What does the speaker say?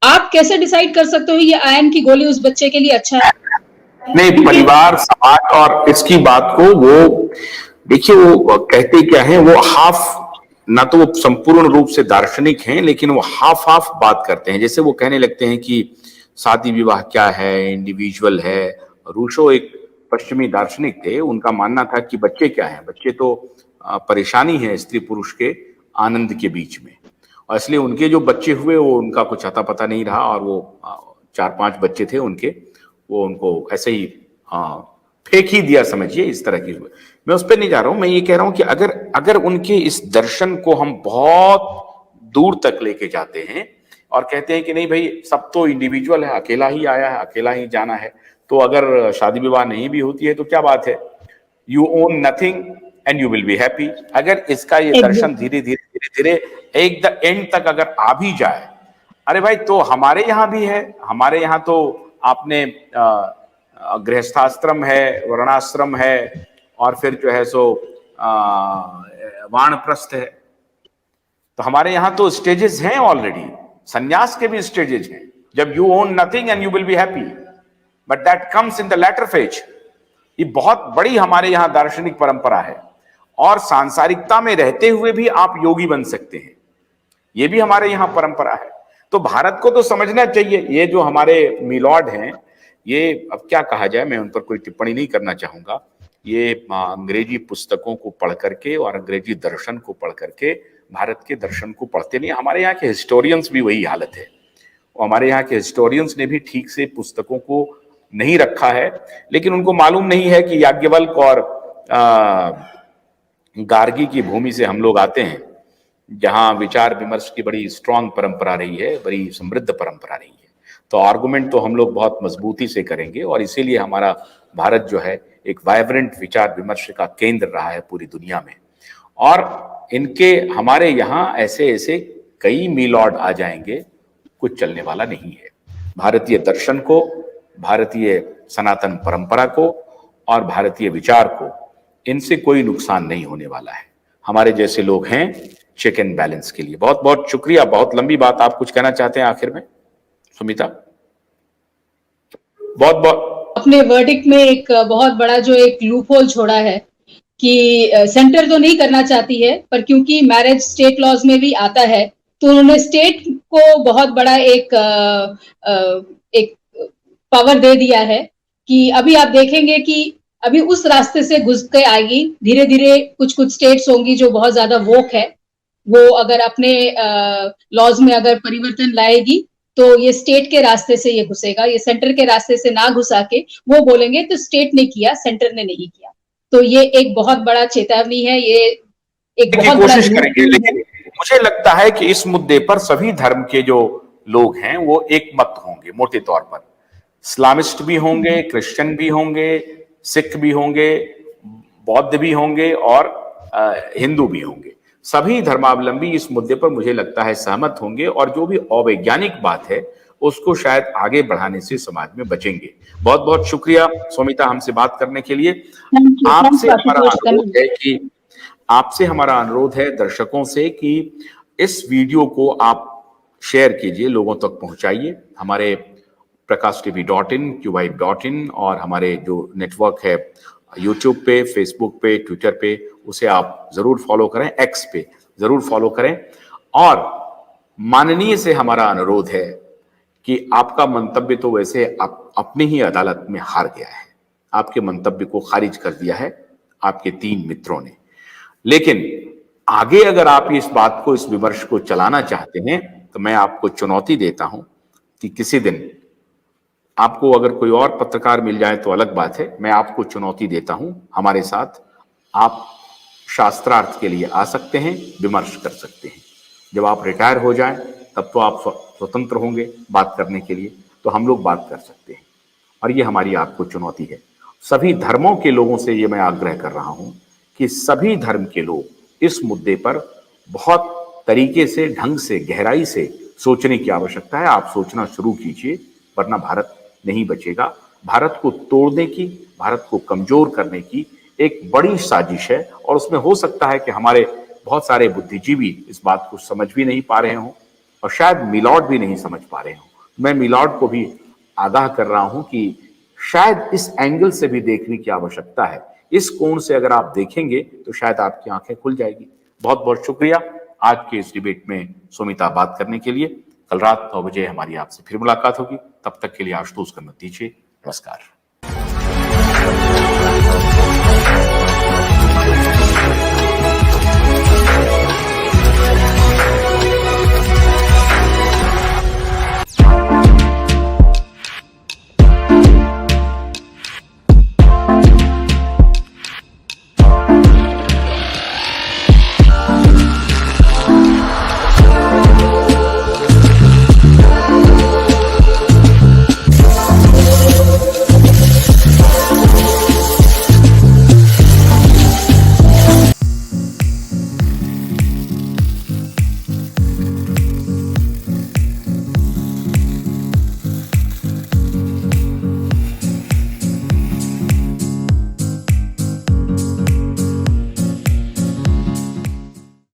आप कैसे डिसाइड कर सकते हो ये आयरन की गोली उस बच्चे के लिए अच्छा है? नहीं, परिवार, समाज और इसकी बात को वो देखिए, वो कहते क्या है, वो हाफ, ना तो वो संपूर्ण रूप से दार्शनिक हैं, लेकिन वो हाफ हाफ बात करते हैं। जैसे वो कहने लगते हैं कि शादी विवाह क्या है, इंडिविजुअल है। रूसो एक पश्चिमी दार्शनिक थे, उनका मानना था कि बच्चे क्या है, बच्चे तो परेशानी है स्त्री पुरुष के आनंद के बीच में। और इसलिए उनके जो बच्चे हुए वो उनका कुछ अता पता नहीं रहा, और वो 4-5 बच्चे थे उनके, वो उनको ऐसे ही फेंक ही दिया, समझिए, इस तरह की। मैं उस पर नहीं जा रहा हूं, मैं ये कह रहा हूं कि अगर अगर उनके इस दर्शन को हम बहुत दूर तक लेके जाते हैं और कहते हैं कि नहीं भाई, सब तो इंडिविजुअल है, अकेला ही आया है, अकेला ही जाना है, तो अगर शादी विवाह नहीं भी होती है तो क्या बात है, you own nothing and you will be happy. अगर इसका ये दर्शन धीरे धीरे धीरे धीरे एक द एंड तक अगर आ भी जाए, अरे भाई, तो हमारे यहां भी है। हमारे यहां तो आपने गृहस्थाश्रम है, वर्णाश्रम है, और फिर जो है सो वानप्रस्थ है। तो हमारे यहां तो स्टेजेस हैं ऑलरेडी, संन्यास के भी स्टेजेस हैं, जब you own nothing and you will be happy, but that comes in the later phase. ये बहुत बड़ी हमारे यहां दार्शनिक परंपरा है, और सांसारिकता में रहते हुए भी आप योगी बन सकते हैं, ये भी हमारे यहां परंपरा है। तो भारत को तो समझना चाहिए। ये जो हमारे मिलॉर्ड हैं, ये अब क्या कहा जाए, मैं उन पर कोई टिप्पणी नहीं करना चाहूंगा। ये अंग्रेजी पुस्तकों को पढ़ करके और अंग्रेजी दर्शन को पढ़ करके भारत के दर्शन को पढ़ते नहीं। हमारे यहाँ के हिस्टोरियंस भी वही हालत है, हमारे यहाँ के हिस्टोरियंस ने भी ठीक से पुस्तकों को नहीं रखा है, लेकिन उनको मालूम नहीं है कि याज्ञवल्क्य और गार्गी की भूमि से हम लोग आते हैं, जहां विचार विमर्श की बड़ी स्ट्रांग परंपरा रही है, बड़ी समृद्ध परंपरा रही है। तो आर्गुमेंट तो हम लोग बहुत मजबूती से करेंगे, और इसीलिए हमारा भारत जो है एक वाइब्रेंट विचार विमर्श का केंद्र रहा है पूरी दुनिया में। और इनके हमारे यहाँ ऐसे ऐसे कई मीलॉर्ड आ जाएंगे, कुछ चलने वाला नहीं है। भारतीय दर्शन को, भारतीय सनातन परंपरा को और भारतीय विचार को, इनसे कोई नुकसान नहीं होने वाला है। हमारे जैसे लोग हैं चेक एंड बैलेंस के लिए। बहुत बहुत शुक्रिया। बहुत लंबी बात, आप कुछ कहना चाहते हैं आखिर में सुमिता? बहुत बहुत अपने वर्डिक्ट में एक बहुत बड़ा जो एक लूपहोल छोड़ा है कि सेंटर तो नहीं करना चाहती है, पर क्योंकि मैरिज स्टेट लॉज में भी आता है, तो उन्होंने स्टेट को बहुत बड़ा एक पावर दे दिया है कि अभी आप देखेंगे कि अभी उस रास्ते से घुस के आएगी धीरे धीरे। कुछ कुछ स्टेट्स होंगी जो बहुत ज्यादा वोक है, वो अगर अपने लॉज में अगर परिवर्तन लाएगी तो ये स्टेट के रास्ते से ये घुसेगा, ये सेंटर के रास्ते से ना घुसा के वो बोलेंगे तो स्टेट ने किया, सेंटर ने नहीं किया। तो ये एक बहुत बड़ा चेतावनी है, ये एक बहुत बड़ा कोशिश करेंगे। लेकिन मुझे लगता है कि इस मुद्दे पर सभी धर्म के जो लोग हैं वो एक मत होंगे, मोटे तौर पर। इस्लामिस्ट भी होंगे, क्रिश्चियन भी होंगे, सिख भी होंगे, बौद्ध भी होंगे, और हिंदू भी होंगे। सभी धर्मावलंबी इस मुद्दे पर मुझे लगता है सहमत होंगे, और जो भी अवैज्ञानिक बात है उसको शायद आगे बढ़ाने से समाज में बचेंगे। बहुत बहुत शुक्रिया सुमिता, हमसे बात करने के लिए। आपसे हमारा अनुरोध है दर्शकों से कि इस वीडियो को आप शेयर कीजिए, लोगों तक पहुंचाइए। हमारे prakashtv.in, qvibe.in और हमारे जो नेटवर्क है यूट्यूब पे, फेसबुक पे, ट्विटर पे, उसे आप जरूर फॉलो करें, एक्स पे जरूर फॉलो करें। और माननीय से हमारा अनुरोध है कि आपका मंतव्य तो वैसे अपनी ही अदालत में हार गया है, आपके मंतव्य को खारिज कर दिया है आपके 3 मित्रों ने। लेकिन आगे अगर आप इस बात को, इस विमर्श को चलाना चाहते हैं, तो मैं आपको चुनौती देता हूं कि किसी दिन आपको अगर कोई और पत्रकार मिल जाए तो अलग बात है, मैं आपको चुनौती देता हूं, हमारे साथ आप शास्त्रार्थ के लिए आ सकते हैं, विमर्श कर सकते हैं। जब आप रिटायर हो जाएं तब तो आप स्वतंत्र होंगे बात करने के लिए, तो हम लोग बात कर सकते हैं। और ये हमारी आपको चुनौती है। सभी धर्मों के लोगों से ये मैं आग्रह कर रहा हूं कि सभी धर्म के लोग इस मुद्दे पर बहुत तरीके से, ढंग से, गहराई से सोचने की आवश्यकता है। आप सोचना शुरू कीजिए, वरना भारत नहीं बचेगा। भारत को तोड़ने की, भारत को कमजोर करने की एक बड़ी साजिश है, और उसमें हो सकता है कि हमारे बहुत सारे बुद्धिजीवी इस बात को समझ भी नहीं पा रहे हों, और शायद मिलॉर्ड भी नहीं समझ पा रहे हों। मैं मिलाड को भी आगाह कर रहा हूं कि शायद इस एंगल से भी देखने की आवश्यकता है। इस कोण से अगर आप देखेंगे तो शायद आपकी आंखें खुल जाएगी। बहुत बहुत शुक्रिया आज के इस डिबेट में सुमिता बात करने के लिए। कल रात 9 बजे हमारी आपसे फिर मुलाकात होगी। तब तक के लिए आशुतोष को मत दीजिए। नमस्कार।